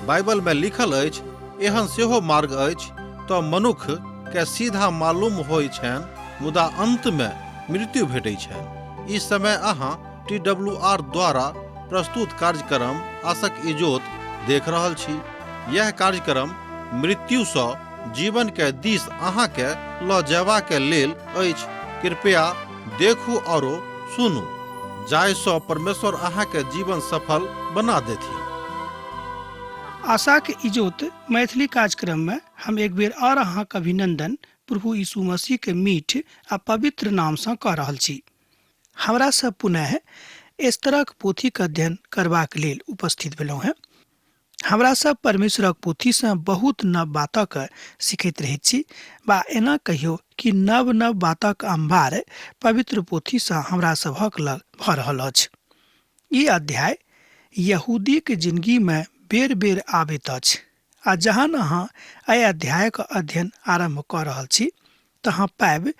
Bible में लिखल अछि, एहन सेहो मार्ग अछि तऽ मनुख के सीधा मालूम होइ छनि, मुदा अंत में मृत्यु भेटै छनि। इस समय अहाँ TWR द्वारा प्रस्तुत कार्यक्रम आशक इजोत देख रहल छी। यह कार्यक्रम मृत्यु सँ जीवन के दिस अहाँ के ल जयबा के लेल अछि। कृपया देखू और सुनू, जाय सँ परमेश्वर अहाँ के जीवन सफल बना देथि। आशा के इजोत मैथिली कार्यक्रम में हम एक बेर और अहाँक अभिनंदन प्रभु यीशु मसीह के मीठ आ पवित्र नाम से कह रहल छी। हमरा सब पुनः इस तरह पोथी के अध्ययन करबाक लेल उपस्थित भेलहुँ हैं। हमरा सब परमेश्वरक पोथी से बहुत नव बातक सीखैत रहैत छी, बा एना कहियो कि नव नव बातक अंबार पवित्र पोथी से हमरा सभक लग भ रहल अछि। ई अध्याय यहूदी के जिंदगी में बेर बेर आबैत अछि, आ जहन अहाँ एहि अध्याय के अध्ययन आरंभ कऽ रहल छी तहाँ पाएब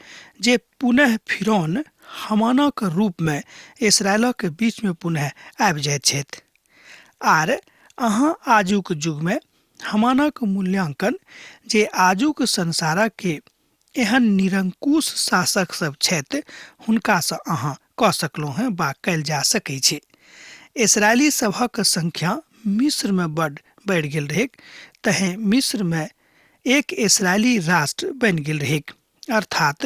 जे पुनः फिरौन हमानक रूप में इस्राएलक के बीच में पुनः आबि जाइत छथि। आर अहाँ आजुक युग में हमानक मूल्यांकन जे आजुक संसारक के एहन निरंकुश शासक सब छथि हुनका से अहाँ कह सकलहुँ हैं, बा कयल जा सकै छै। इस्राएली सभक संख्या मिस्र में बढ़ गेल रहे, तहे मिस्र में एक इस्राएली राष्ट्र बन गेल रहे। अर्थात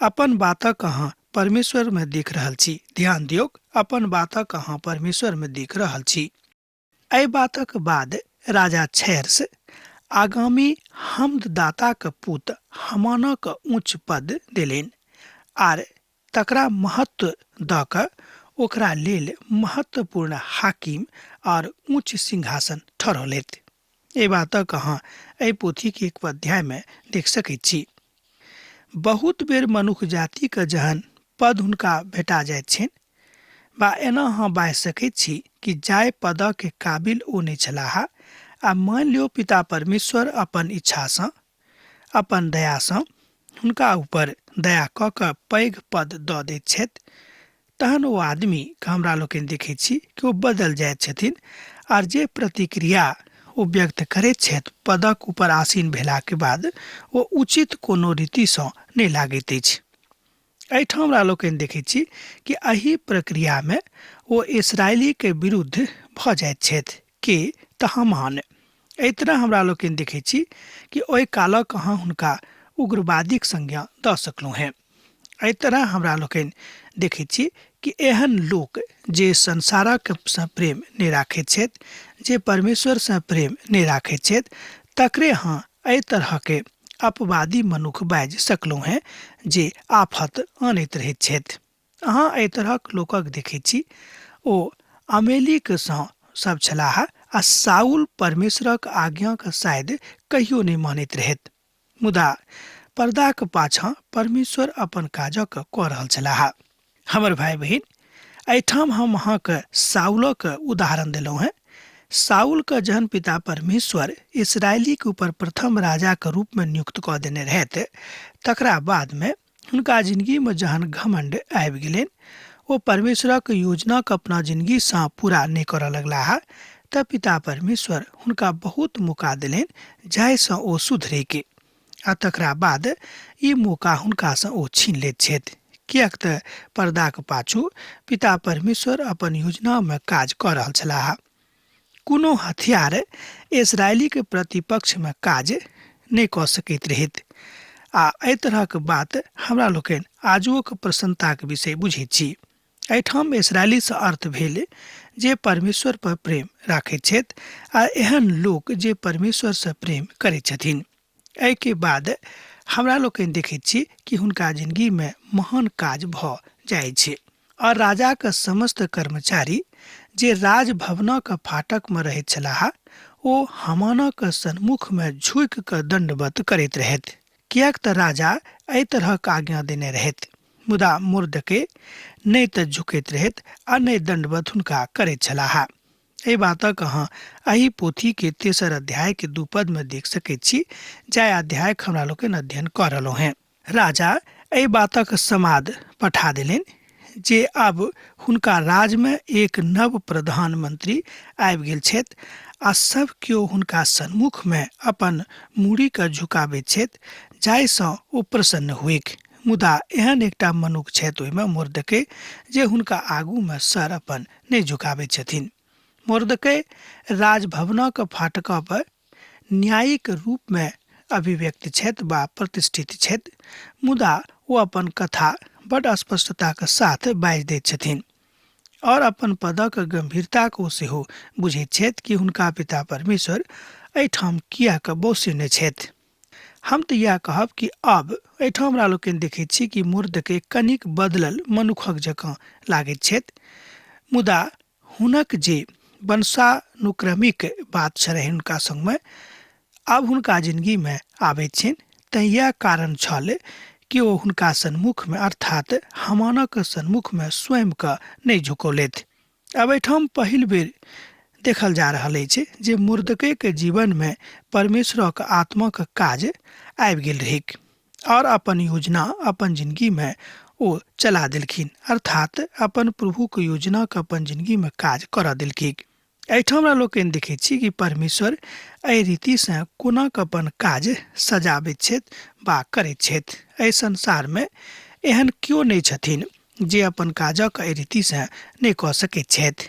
अपन बातक अहाँ परमेश्वर में देख रहल छी। ध्यान दियौ, अपन बातक अहाँ परमेश्वर में देख रहल छी। एहि बातक बाद राजा छैर्स आगामी हमददाता के पुत हमाना के उच्च पद देलेन, आर तकरा महत्व द क ओकरा लेल महत्वपूर्ण हाकिम और उच्च सिंहासन ठहरौलथि। ए बातक अहाँ एहि पोथी के एक अध्याय में देख सकैत छी। बहुत बेर मनुष्य जाति के जहन पद हुनका भेटा जाइत छनि, बा एना अहाँ बाजि सकैत छी कि जाय पद के काबिल ओ नहि छलाह, आ मान लियो पिता परमेश्वर अपन इच्छा सँ, अपन दया सँ हुनका ऊपर दया क के पैघ पद दऽ दैत छथि, तहन ओ आदमी के हमरा लोकनि देखैत छी कि ओ बदल जाइत छथिन, आर जे प्रतिक्रिया ओ व्यक्त करैत छथि पदक ऊपर आसीन भेला के बाद ओ उचित कोनो रीति सँ नहि लागैत अछि। एहिठाम हमरा लोकनि देखैत छी कि एहि प्रक्रिया में ओ इस्राएली के विरुद्ध भ जाइत छथि के तऽ हामान। एहि तरह हमरा लोकनि देखैत छी कि ओहि कालक अहाँ हुनका उग्रवादीक संज्ञा दऽ सकलहुँ हैं। एहि तरह हमरा लोकनि देखैत छी कि एहन लोक जे संसारक सँ प्रेम नहि राखैत छथि, जे परमेश्वर सँ प्रेम नहि राखैत छथि, तकरे अहाँ एहि तरह के अपवादी मनुष्य बाजि सकलहुँ हैं जे आफत आनैत रहैत छथि। अहाँ एहि तरहक लोकक देखैत छी ओ अमेलिक सँ सब छलाह, आ साउल परमेश्वरक आज्ञा के शायद कहियो नहि मानैत रहैत, मुदा पर्दाक पाछा परमेश्वर अपन काजक कऽ रहल छलाह। हमर भाई बहिन, एहिठाम हम अहाँके साउलक उदाहरण देलहुँ हैं। साउल के जहन पिता परमेश्वर इस्राएली के ऊपर प्रथम राजा के रूप में नियुक्त कऽ देने रहथि, तकरा बाद में हुनका जिंदगी में जहन घमंड आबि गेलनि, ओ परमेश्वरक योजना के अपना जिंदगी सँ पूरा नहि करऽ लगलाह, तब पिता परमेश्वर हुनका बहुत मौका देलनि जाहि सँ ओ सुधरे के, आ तकरा बाद ई मौका हुनका सँ ओ छीन लैत छथि, किएक तऽ पर्दाक पाछू पिता परमेश्वर अपन योजना में काज कऽ रहल छलाह। कोनो हथियार इस्राएली के प्रतिपक्ष में काज नहि कऽ सकैत रहैत, आ एहि तरहक बात हमरा लोकनि आजुक प्रसन्नताक विषय बुझैत छी। एहिठाम इस्राएली सँ अर्थ भेल जे परमेश्वर पर प्रेम राखैत छथि, आ एहन लोक जे परमेश्वर सँ प्रेम करैत छथिन। एहि के बाद हमरा लोकनि देखैत छी कि हुनका जिंदगी में महान काज भऽ जाइ छै, और राजा के समस्त कर्मचारी जे राजभवनक फाटक में रहैत छलाह, ओ हामानक सन्मुख में झुकि कऽ दंडवत करैत रहथि, किएक तऽ राजा एहि तरहक आज्ञा देने रहथि। मुदा मुर्दके नहि तऽ झुकैत रहथि आ नहि दंडवत हुनका करैत छलाह। एहि बातक अहाँ एहि पोथी के 3 अध्याय के 2 पद में देख सकैत छी, जाहि अध्याय के हमरा लोग अध्ययन कर रहलो हैं। राजा एहि बातक समाद पठा देलनि जे अब हुनका राज में एक नव प्रधानमंत्री आबि गेल छथि आ सब केओ हुनका सन्मुख में अपन मूड़ी के झुकाबैत छथि, जाहिसँ ओ प्रसन्न हुएक। मुदा एहन एकटा मनुख छथि ओहिमे मुर्दकै, जे हुनका आगू में सर अपन नहि झुकाबैत छथिन। मुर्दकै राजभवनक फाटक पर न्यायिक रूप में अभिव्यक्त छथि वा प्रतिष्ठित छथि, मुदा वो अपन कथा बड़ स्पष्टता के साथ बाजि दैत छथिन और अपन पदक गंभीरता को सेहो बुझैत छथि कि हुनका पिता परमेश्वर एहिठाम कियाक बौसने छथि। हम तऽ इएह कहब कि अब एहिठाम हमरा लोग देखैत छी कि मुर्दकै कनिक बदलल मनुखक जकाँ लागैत छथि, मुदा हुनक जे वंशानुक्रमिक बात छलै हुनका संगमे अब हुनका जिंदगी में आबैत छनि, तऽ इएह कारण छल कि ओ हुनका सन्मुख में अर्थात हामानक सन्मुख में स्वयं के नहीं झुकौलथि। अब एहिठाम पहिल बेर देखल जा रहल अछि जे मुर्दकै के जीवन में परमेश्वरक आत्माक काज आबि गेल रहैक और अपन योजना अपन जिंदगी में ओ चला देलखिन, अर्थात अपन प्रभु के योजना के अपन जिंदगी में काज कर देलखिन। एहिठाम हमरा लोग देखैत छी कि परमेश्वर एहि रीति से कोना के अपन काज सजाबैत छथि वा करैत छथि। एहि संसार में एहन केओ नहीं छथिन जे अपन काजक एहि रीति से नहीं कऽ सकैत छथि,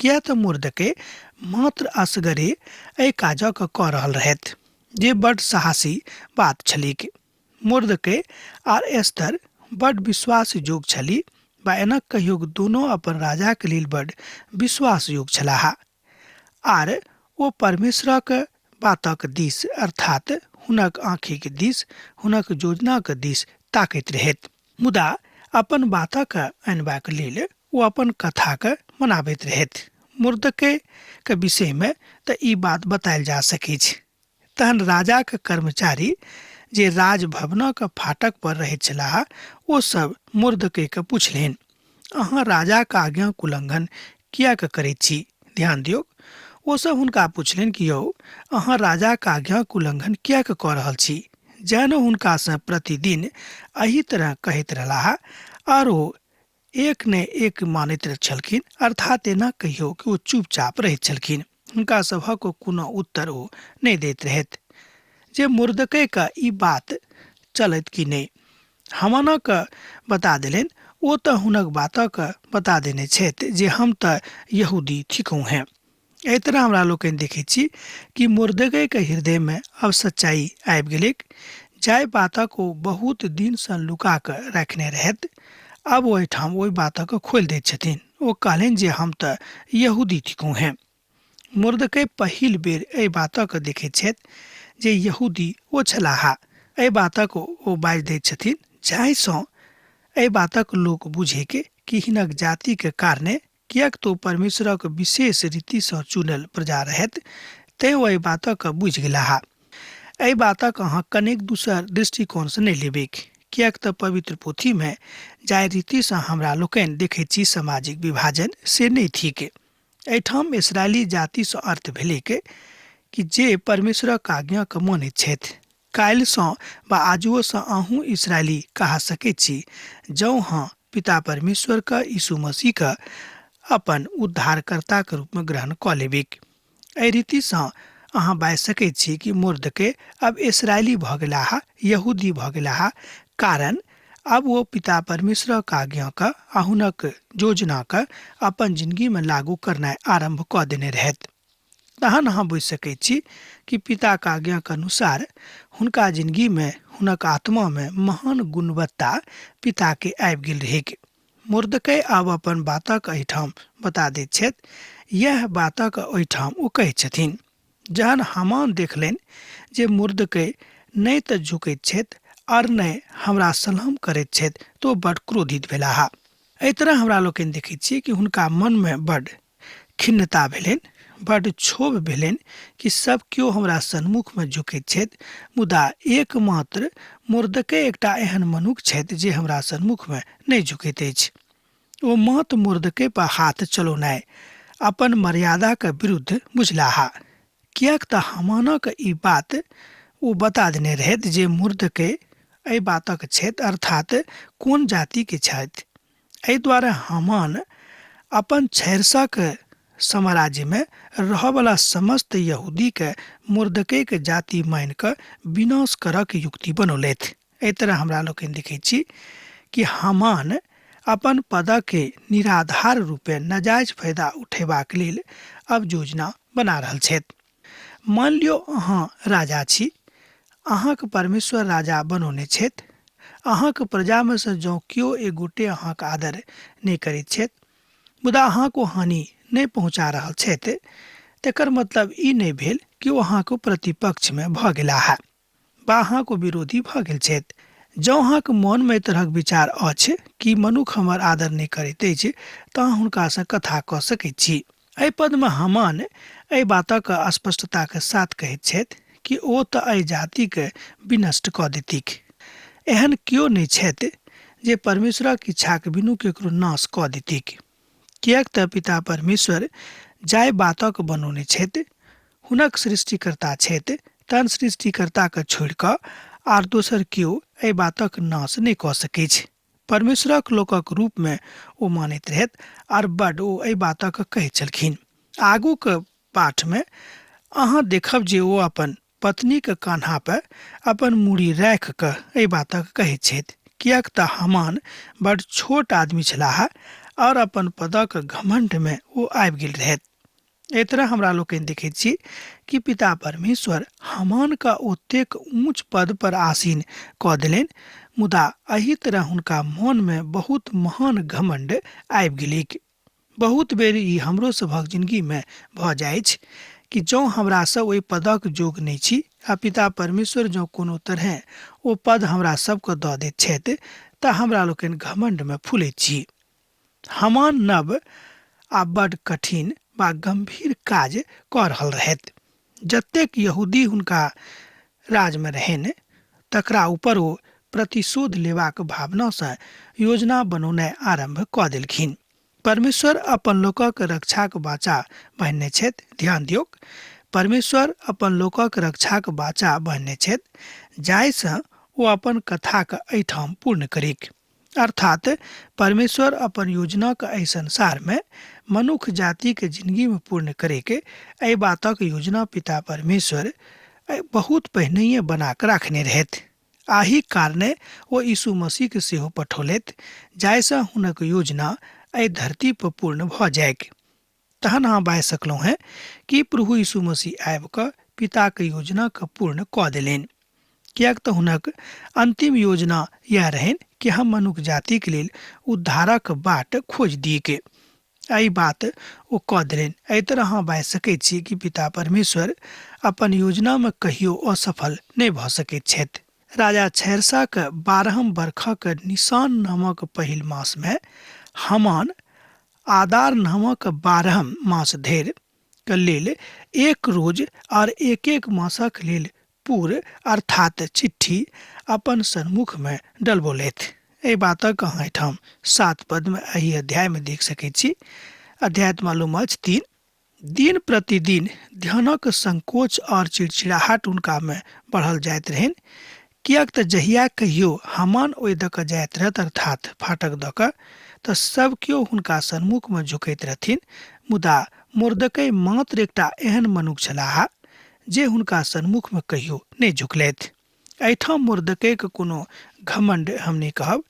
किया तऽ मुर्दकै मात्र असगरे एहि काजक कऽ रहल रहथि, जे बड़ साहसी बात छलीक। मुर्दकै आर एस्तर बड़ विश्वास योग्य छली, बा एना कहियो दोनों अपन राजा के लेल बड़ विश्वास योग्य छलाह आर ओ परमेश्वरक बातक दिस अर्थात हुनक आँखि के दिस हुनक योजना के दिस ताकैत रहथि। मुदा अपन बातक अनबाक लेल ओ अपन कथा के मनाबैत रहथि। मुर्दकै के विषय में तऽ ई बात बतायल जा सकैत छै। तहन राजा के कर्मचारी जे राजभवनक फाटक पर रहैत छलाह, ओ सब मुर्दकै के पुछलनि, अहाँ राजा के आज्ञा के उल्लंघन कियाक करैत छी? ध्यान दियौ, ओ सब हुनका पुछलनि कि यौ अहाँ राजा के आज्ञा के उल्लंघन कियाक कऽ रहल छी? जेना हुनका से प्रतिदिन एही तरह कहैत रहलाह और ओ एक ने एक मानैत छलखिन, अर्थात एना कहियो कि ओ चुपचाप रहैत छलखिन। हुनका सभक कोनो उत्तर ओ नहीं दैत रहथि जे मुर्दकै के ई बात चलत कि नहीं। हामानक बता देलनि, ओ तऽ हुनक बातक बता देने छथि जे हम तऽ यहूदी थिकौ हैं। एहि तरह हमरा लोग देखै छी कि मुर्दकै के हृदय में अब सच्चाई आबि गेलैक, जाहि बातक ओ बहुत दिन से लुका के रखने रहथि। अब ओ एहिठाम ओहि बातक खोलि दैत छथिन। ओ कहलनि जे हम तऽ यहूदी थिकौ हैं। मुर्दकै पहिल बेर एहि बातक देखैत छथि जे यहूदी ओ छलाह। एहि बातक ओ बाजि दैत छथिन, जाहिसँ एहि बातक लोक बुझे कि हिनक जाति के कारणे, कियाक तो परमेश्वरक विशेष रीति से चुनल प्रजा रहत, तैं ओ एहि बातक बुझि गेलाह। एहि बातक अहाँ कनेक दूसर दृष्टिकोण से नहीं लेबेक, कियाक तऽ पवित्र पोथी में जाहि रीति से हमरा लोकनि देखैत छी सामाजिक विभाजन से नहीं थिक। एहिठाम इस्राएली जाति से अर्थ भेलैक कि जे परमेश्वरक आज्ञा के मानैत छथि। काल्हिसँ वा आजुओसँ अहूँ इस्राएली कहा सकैत छी, जँ हाँ पिता परमेश्वर के यीशु मसीह के अपन उद्धारकर्ता के रूप में ग्रहण कऽ लेबिक। एहि रीति से अहाँ बाजि सकैत छी कि मुर्दकै अब इस्राएली भऽ गेलाह, यहूदी भऽ गेलाह, कारण अब वो पिता परमेश्वर के आज्ञा के आ हुनक योजना के अपन जिंदगी में लागू करनाइ आरंभ कऽ देने रहथि। तहन अहाँ बुझि सकैत छी कि पिता के आज्ञा के अनुसार हुनका जिंदगी में हुनक आत्मा में महान गुणवत्ता पिता के आबि गेल रहैक। मुर्दकै आब अपन बातक एहिठाम बता दैत छथि। यह बातक ओहिठाम ओ कहैत छथिन। जहन हामान देखलनि जे मुर्दकै नहि तऽ झुकैत छथि और नहि हमरा सलाम करैत छथि, तो बड़ क्रोधित भेलाह। एहि तरह हमरा लोकनि देखैत छी कि हुनका मन में बड़ खिन्नता भेलनि, बड़ क्षोभ भेलनि कि सब केओ हमरा सन्मुख में झुकैत छथि, मुदा एकमात्र मुर्दकै एकटा एहन मनुख छथि जे हमरा सन्मुख में नहीं झुकैत अछि। ओ मात्र मुर्दकै पर हाथ चलौनाइ अपन मर्यादा के विरुद्ध बुझलाहा। कियाक त हामानक ई बात वो बता देने रहत जे मुर्दकै एहि बातक छथि, अर्थात कोन जाति के छथि। एहि दुआरे हामान अपन छैरसक साम्राज्य में रहबला समस्त यहूदी के मुर्दकै के जाति मान कऽ विनाश करक युक्ति बनौलथि। एहि तरह हमरा लोग देखै छी कि हामान अपन पद के निराधार रूपे नाजायज फायदा उठेबाक लेल अब योजना बना रहल छथि। मान लियो अहाँ राजा छी, अहाँक परमेश्वर राजा बनौने छथि। अहाँक प्रजा में से जँ केओ एक गोटे अहाँक आदर नहीं करैत छथि, मुदा अहाँको हानि नहीं पहुँचा रहल छथि, तेकर मतलब ई नहीं भेल कि ओ अहाँको प्रतिपक्ष में भऽ गेला है बा अहाँको विरोधी भऽ गेल छथि। जँ अहाँक मन में तरहक विचार अछि कि मनुख हमर आदर नहीं करैत अछि, तऽ अहाँ हुनकासँ कथा कऽ सकैत छी। एहि पद में हामान एहि बातक स्पष्टता के साथ कहैत छथि कि ओ तऽ एहि जाति के विनष्ट कऽ देतिक। एहन केओ नहीं छथि जे परमेश्वरक इच्छाक बिनु केकरो नाश कऽ देतिक। कियाक तऽ पिता परमेश्वर जाय बातक बनौने छथि, हुनक सृष्टिकर्ता छथि, तहन सृष्टिकर्ता के छोड़ि कऽ आर दोसर केओ एहि बातक नाश नहीं कऽ सकैत छै। परमेश्वरक लोकक रूप में ओ मानैत रहत आर बड ओ एहि बातक कहै छलखिन। आगू के पाठ में अहाँ देखब जे ओ अपन पत्नी के कान्हा पर अपन मूड़ी राखि कऽ एहि बातक कहैत छथि। कियाक तऽ हामान बड छोट आदमी छलाह और अपन पदक घमंड में ओ आबि गेल रहत। एहि तरह हमरा लोग देखैत छी कि पिता परमेश्वर हामान का ओतेक ऊंच पद पर आसीन कऽ देलनि, मुदा एही तरह हुनका मन में बहुत महान घमंड आबि गेलिक। बहुत बेर ई हमरो सभक जिंदगी में भऽ जाइ छै कि जँ हमरा सब ओहि पदक जोग नहीं छी आ पिता परमेश्वर जँ कोनो तरह ओ पद हमरा सबके दऽ दैत छथि तऽ हमरा लोकनि घमंड में फूलैत छी। हामान नब आ बड कठिन बा गंभीर काज कऽ रहल रहथि। जतेक यहूदी हुनका राज में रहनि, तकरा ऊपर ओ प्रतिशोध लेबाक भावना से योजना बनौनाइ आरंभ कऽ देलखिन। परमेश्वर अपन लोकक रक्षाक वाचा बहने छथि। ध्यान दियौक, परमेश्वर अपन लोकक रक्षाक वाचा बहने छथि, जाहिसँ ओ अपन कथाक एहिठाम पूर्ण करिक। अर्थात परमेश्वर अपन योजना के एहि संसार में मनुष्य जाति के जिंदगी में पूर्ण करे के एहि बातक योजना पिता परमेश्वर बहुत पहिनहिए बना कऽ राखने रहथि। आही कारणे ओ यीशु मसीह के सेहो पठौलथि, जाहिसँ हुनक योजना एहि धरती पर पूर्ण भऽ जायक। तहन अहाँ बाजि सकलहुँ हैं कि प्रभु यीशु मसीह आबि कऽ पिता के योजना के पूर्ण कऽ देलनि। कियाक तऽ हुनक अंतिम योजना यह रहनि कि हम मनुष्य जाति के लेल उद्धारक बाट खोज दिए के एहि बात ओ कऽ देलनि। एहि तरह अहाँ बाजि सकैत छी कि पिता परमेश्वर अपन योजना में कहियो असफल नहीं भऽ सकैत छथि। राजा छैरसा के 12 बरखक निशान नामक पहिल मास में हामान आदार नामक 12 मास धरि के लेल एक रोज और एक मासक लेल पूर अर्थात चिट्ठी अपन सन्मुख में डलबौलथि। एहि बातक अहाँ एहिठाम 7 पद में एहि अध्याय में देख सकैत छी। अध्याय मालूम अछि 3। दिन प्रतिदिन ध्यानक संकोच और चिड़चिड़ाहट हुनका में बढ़ल जाइत रहनि। कियाक तऽ जहिया कहियो हामान ओहि दऽ कऽ जाइत रहत, अर्थात फाटक दऽ कऽ, तऽ सब केओ हुनका सन्मुख में झुकैत रहथिन, मुदा मुर्दकै मात्र एकटा एहन मनुष्य छलाह जे हुनका सन्मुख में कहियो नहीं झुकलथि। एहिठाम मुर्दकै के कोनो घमंड हम नहीं कहब।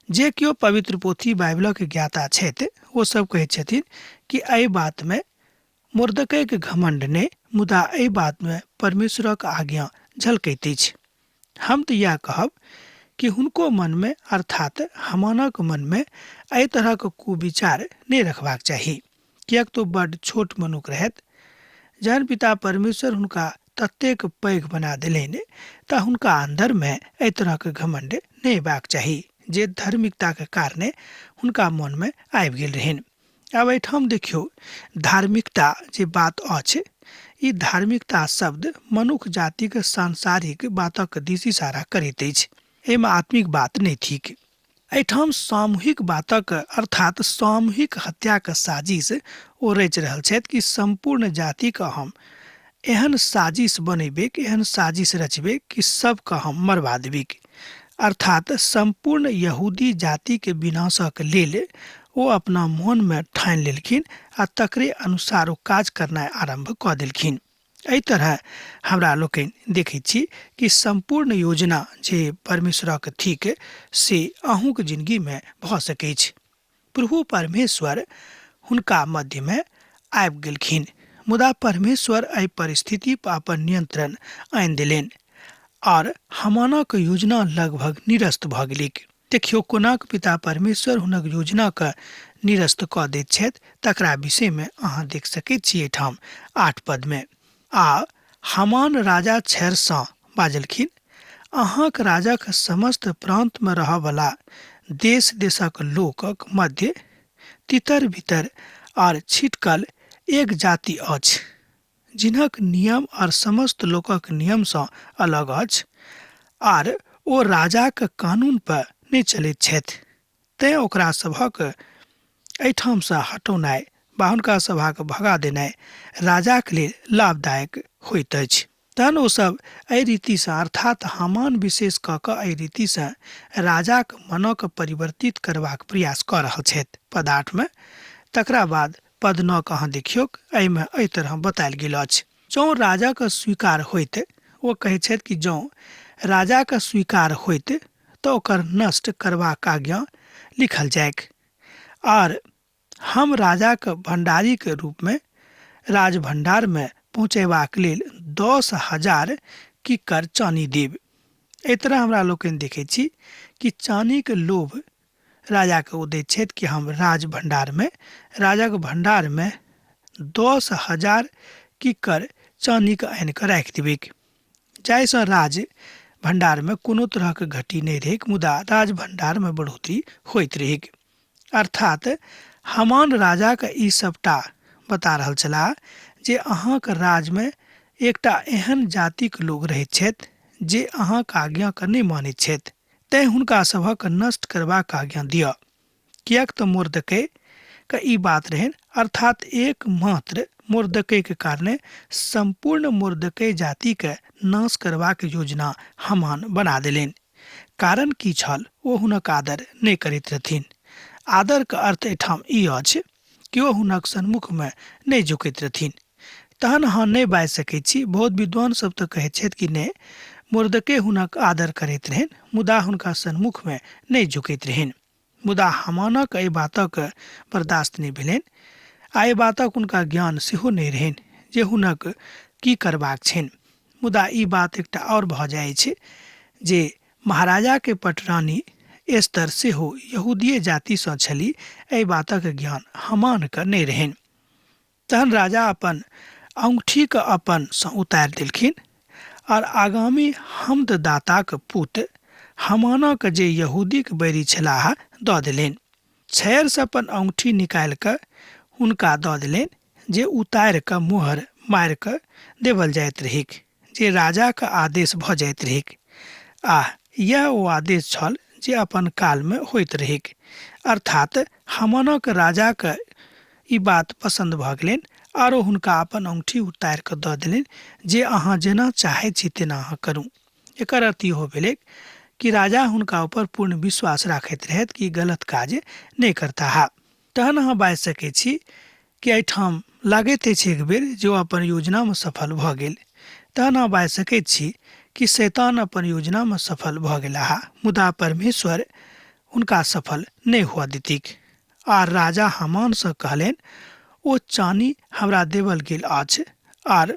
जे केओ पवित्र पोथी बाइबलक ज्ञाता छथि, ओ सब कहैत छथिन कि एहि बात में मुर्दकै के घमंड नहीं, मुदा एहि बात में परमेश्वरक आज्ञा झलकैत अछि। हम तऽ यह कहब कि हुनको मन में अर्थात हामानक मन में एहि तरह के कुविचार नहीं रखबाक चाही। कियाक तो बड छोट मनुष्य रहत। जहन पिता परमेश्वर हुनका ततेक पैघ बना देलनि तऽ हुनका अंदर में एहि तरह के घमंड नहीं हेबाक चाही, जे धार्मिकता के कारणे हुनका मन में आबि गेल रहनि। अब एहिठाम देखियौ, धार्मिकता जे बात अछि, ई धार्मिकता शब्द मनुष्य जाति के सांसारिक बातक दिस इशारा करैत अछि। एहिमे आत्मिक बात नहीं थिक। एहिठाम सामूहिक बातक अर्थात सामूहिक हत्याक साजिश ओ रचि रहल छथि कि संपूर्ण जातिके हम एहन साजिश बनेबेक, एहन साजिश रचबेक कि सबके हम मरवा देबेक। अर्थात संपूर्ण यहूदी जाति के विनाशक लेल ओ अपना मन में ठानि लेलखिन आ तकरे अनुसार ओ काज करनाइ आरंभ कऽ देलखिन। एहि तरह हमरा लोकनि देखैत छी कि संपूर्ण योजना जे परमेश्वरक थिक से अहूँक जिंदगी में भऽ सकैत छै। प्रभु परमेश्वर हुनका मध्य में आबि गेलखिन, मुदा परमेश्वर एहि परिस्थिति पर अपन नियंत्रण आनि देलनि और हामानक योजना लगभग निरस्त भऽ गेलिक। देखियौ कोनाक पिता परमेश्वर हुनक योजना के निरस्त कऽ दैत छथि, तकरा विषय में अहाँ देख सकैत छी एहिठाम 8 पद में। आ हामान राजा छैरसँ बाजलखिन, अहाँक राजाक समस्त प्रांत में रहयवला देश देशक लोकक मध्य तितर बितर और छिटकल एक जाति अछि, जिनक नियम और समस्त लोकक नियम सँ अलग अछि, आर ओ राजाक कानून पर नहि चलैत छथि। तेँ ओकरा सभक एहिठाम सँ हटौनाइ वा हुनका सभक भगा देनाइ राजाक लेल लाभदायक होइत अछि। तहन ओ सब एहि रीति सँ अर्थात हामान विशेष कऽ कऽ एहि रीति सँ राजाक मनक परिवर्तित करबाक प्रयास कऽ रहल छथि। पद 8 में तकरा बाद पद 9 के अहाँ देखियौ, एहिमे एहि तरह बतायल गेल अछि, जँ राजाक स्वीकार होइत, ओ कहै छथि कि जँ राजाक स्वीकार होइत तऽ ओकर नष्ट करबाक आज्ञा लिखल जायक, और हम राजाक भंडारी के रूप में राज भंडार में पहुँचेबाक लेल 10,000 किक्कर चानी देब। एहि तरह हमरा लोकनि देखै छी कि चानी के लोभ राजा के ओ दैत छथि कि हम राज भंडार में, राजाक भंडार में 10,000 किक्कर चानी के आनि कऽ राखि देबेक, जाहिसँ राज भंडार में कोनो तरह के घटी नहीं रहेक, मुदा राज भंडार में बढ़ोतरी होइत रहेक। अर्थात हामान राजा के ई सबटा बता रहल छलाह जे अहाँक राज में एकटा एहन जातिक लोग रहैत छथि जे अहाँक आज्ञा के नहि मानैत छथि, तेँ हुनका सभक नष्ट करबाक आज्ञा दिअ। किएक तऽ मुर्दकै के ई बात रहनि, अर्थात एकमात्र मुर्दकै के कारणे संपूर्ण मुर्दकै जाति के नाश करबाक योजना हामान बना देलनि। कारण की छल? ओ हुनक आदर नहि करैत रहथिन। आदर के अर्थ एहिठाम ई अछि कि ओ हुनक सन्मुख में नहि झुकैत रहथिन। तहन अहाँ नहि बाजि सकैत छी। बहुत विद्वान सब तऽ कहैत छथि कि नहि, मुर्दकै हुनक आदर करैत रहनि, मुदा हुनका सन्मुख में नहि झुकैत रहनि। मुदा हामानक एहि बातक बर्दाश्त नहि भेलनि, आ एहि बातक हुनका ज्ञान सेहो नहि रहनि जे हुनक की करबाक छनि। मुदा ई बात एकटा और भऽ जाइ छै जे महाराजा के पटरानी एस्तर सेहो यहूदीय जाति सँ छली, एहि बातक ज्ञान हामान के नहि रहनि। तहन राजा अपन अंगूठी के अपन सँ उतारि देलखिन और आगामी हमददाताक पुत्र हामानक जे यहूदीक बैरी छलाह दऽ देलनि। छैर सँ अपन अंगूठी निकालि कऽ हुनका दऽ देलनि, जे उतारि कऽ मोहर मारि कऽ देवल जाइत रहेक, जे राजा के आदेश भऽ जाइत रहेक। आ यह ओ आदेश छल जे अपन काल में होइत रहेक। अर्थात हामानक राजा के ई बात पसंद भऽ गेलनि आरो हुनका अपन अंगूठी उतारि कऽ दऽ देलनि, जे अहाँ जेना चाहै छी तेना अहाँ करू। एकर अर्थ इहो भेलै कि राजा हुनका ऊपर पूर्ण विश्वास राखैत रहथि कि गलत काज नहि करताह। तहन अहाँ बाजि सकैत छी कि एहिठाम लागैत अछि एक बेर जे ओ अपन योजना में सफल भऽ गेल। तहन अहाँ बाजि सकैत छी कि शैतान अपन योजना में सफल भऽ गेलाह, मुदा परमेश्वर हुनका सफल नहि हुअ देतिक। आर राजा हामान सँ कहलनि, ओ चानी हमरा देवल गेल अछि, आर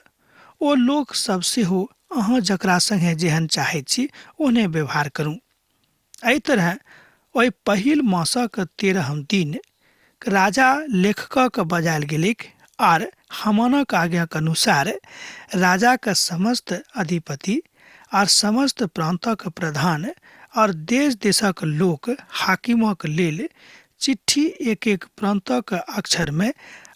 ओ लोक सब सेहो अहाँ जकरा संगे जेहन चाहैत छी ओहने व्यवहार करू। एहि तरह ओहि पहिल मासक 13 दिन राजा लेखकक बजायल गेलिक, आर हामानक आज्ञा के अनुसार राजा के समस्त अधिपति और समस्त प्रांतक प्रधान और देश देशक लोक हाकिमक लेल चिट्ठी एक एक प्रांतक अक्षर में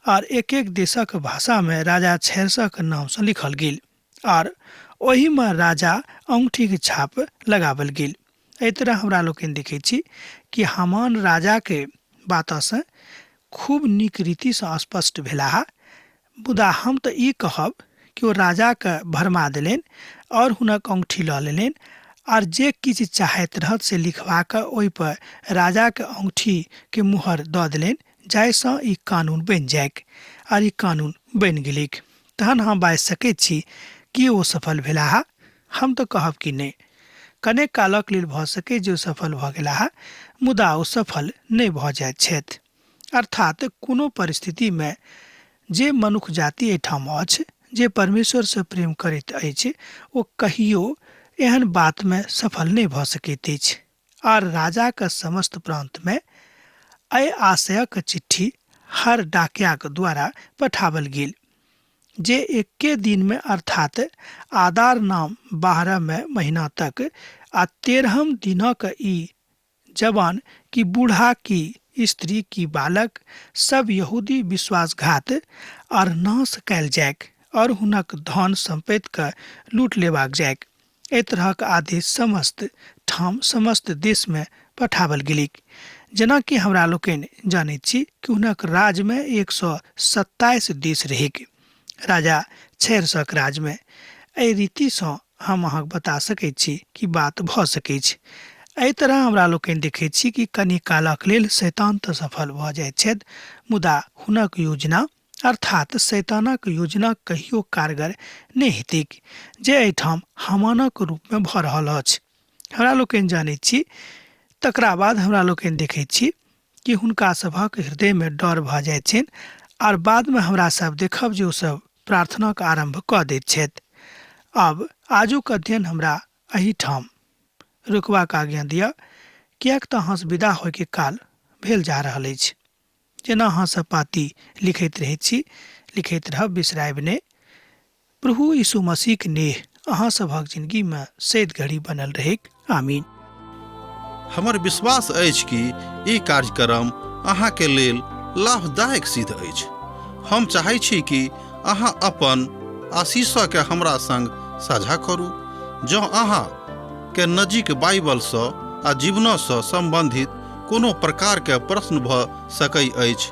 और एक एक देशक भाषा में राजा छैरसक नाम सँ लिखल गेल, और ओही में राजा अंगूठी के छाप लगावल गेल। एहि तरह हमरा लोकनि देखै छी कि हामान राजा के बात से खूब नीक रीति से स्पष्ट भेलाह। मुदा हम तऽ ई कहब कि ओ राजा के भरमा देलनि और हुनक औंठी लऽ लेलनि और जे किछु चाहैत रहत से लिखवा कऽ ओहि पर राजा के औंठी के मुहर दऽ देलनि, जाहिसँ ई कानून बनि जायक। और ई कानून बनि गेलिक। तहन हम बाजि सकैत छी कि ओ सफल भेलाह। हम तऽ कहब कि नहि। कने कालक लेल भऽ सकै जे ओ सफल भऽ गेलाह, मुदा ओ सफल नहि भऽ जाइत छथि। अर्थात कोनो परिस्थितिमे जे मनुख जाति एहिठाम अछि, जे परमेश्वर से प्रेम करैत अछि, ओ कहियो एहन बातमे सफल नहि भऽ सकैत अछि। और राजा के समस्त प्रांत में एहि आशयक चिट्ठी हर डाकियाक द्वारा पठावल गेल जे एके दिन में अर्थात आदार नाम 12वें महीना तक आ 13हम दिनक ई जवान की बूढ़ा की स्त्री की बालक सब यहूदी विश्वासघात और नाश कैल जायक और हुनक धन संपत्ति के लूट लेबाक जायक। एहि तरहक आदेश समस्त ठाम समस्त देश में पठावल गेलिक। जेना कि हमरा लोकनि जानैत छी कि हुनक राज में 127 देश रहेक। राजा छैरसक राज में एहि रीतिसँ हम अहाँके बता सकैत छी कि बात भऽ सकैत छै। एहि तरह हमरा लोकनि देखैत छी कि कनि कालक लेल शैतान तऽ सफल भऽ जाइत छथि, मुदा हुनक योजना अर्थात शैतानक योजना कहियो कारगर नहि हेतैक, जे एहिठाम हामानक रूप में भऽ रहल अछि। हमरा लोकनि जानैत छी। तकरा बाद हमरा लोकनि देखैत छी कि हुनका सभक हृदय में डर भऽ जाइत छनि और बाद में हमरा सब देखब जे ओ सब प्रार्थना के आरंभ कऽ दैत छथि। अब आजुक अध्ययन हमरा एहिठाम रुकबाक आज्ञा दिअ, किएक तऽ अहाँ विदा होय के काल भेल जा रहल अछि। जेना अहाँ सब पाती लिखैत रहैत छी, लिखैत रहब, बिसरायब नहि। प्रभु यीशु मसीह के नेह अहाँ सभक जिंदगी में सैद घड़ी बनल रहेक। आमीन। हमर विश्वास अछि कि ई कार्यक्रम अहाँके लेल लाभदायक सिद्ध अछि। हम चाहै छी कि अहाँ अपन आशीषके हमरा संग साझा करू। जँ अहाँ के नजीक बाइबलसँ आ जीवनसँ संबंधित कोनो प्रकारके प्रश्न भऽ सकै अछि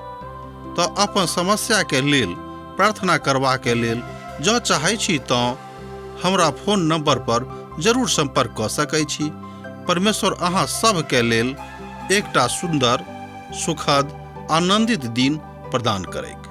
तऽ अपन समस्याके लेल प्रार्थना करबाके लेल जँ चाहै छी तऽ हमरा फोन नंबर पर जरूर संपर्क कऽ सकै छी। परमेश्वर अहाँ सबके लेल एकटा सुंदर, सुखद, आनंदित दिन प्रदान करैक।